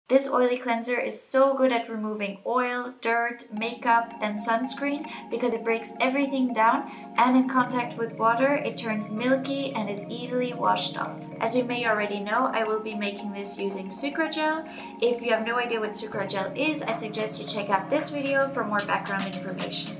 This oily cleanser is so good at removing oil, dirt, makeup, and sunscreen because it breaks everything down, and in contact with water it turns milky and is easily washed off. As you may already know, I will be making this using Sucragel. If you have no idea what Sucragel is, I suggest you check out this video for more background information.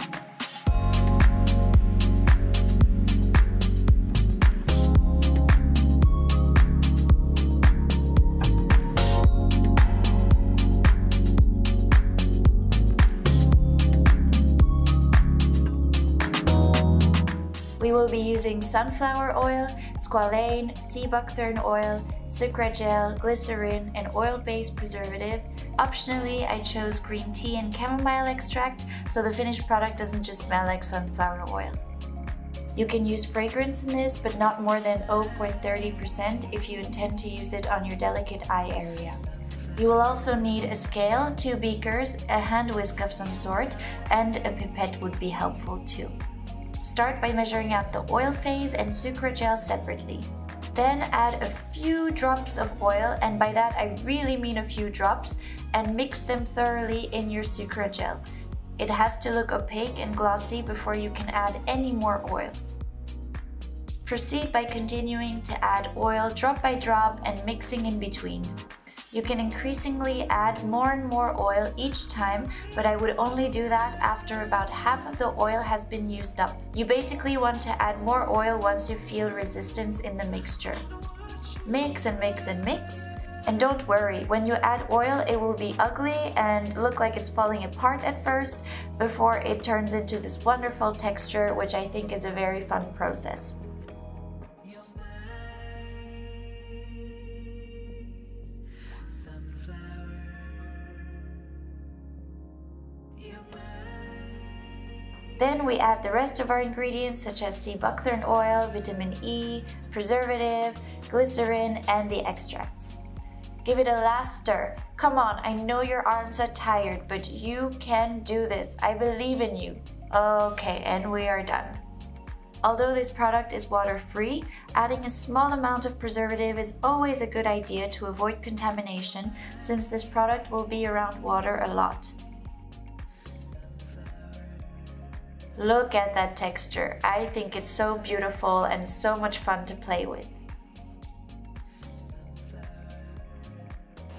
We will be using sunflower oil, Squalane, sea buckthorn oil, Sucragel, Glycerin, and oil-based preservative. Optionally, I chose green tea and chamomile extract, so the finished product doesn't just smell like sunflower oil. You can use fragrance in this, but not more than 0.30% if you intend to use it on your delicate eye area. You will also need a scale, 2 beakers, a hand whisk of some sort, and a pipette would be helpful too. Start by measuring out the oil phase and Sucragel separately. Then add a few drops of oil, and by that I really mean a few drops, and mix them thoroughly in your Sucragel. It has to look opaque and glossy before you can add any more oil. Proceed by continuing to add oil drop by drop and mixing in between. You can increasingly add more and more oil each time, but I would only do that after about half of the oil has been used up. You basically want to add more oil once you feel resistance in the mixture. Mix and mix and mix. And don't worry, when you add oil it will be ugly and look like it's falling apart at first before it turns into this wonderful texture, which I think is a very fun process. Then we add the rest of our ingredients such as sea buckthorn oil, vitamin E, preservative, glycerin, and the extracts. Give it a last stir. Come on, I know your arms are tired, but you can do this. I believe in you. Okay, and we are done. Although this product is water-free, adding a small amount of preservative is always a good idea to avoid contamination, since this product will be around water a lot. Look at that texture. I think it's so beautiful and so much fun to play with.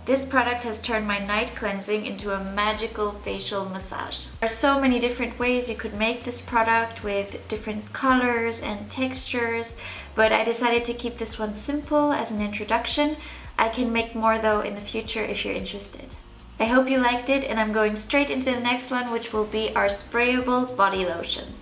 This product has turned my night cleansing into a magical facial massage. There are so many different ways you could make this product with different colors and textures, but I decided to keep this one simple as an introduction. I can make more though in the future if you're interested. I hope you liked it, and I'm going straight into the next one, which will be our sprayable body lotion.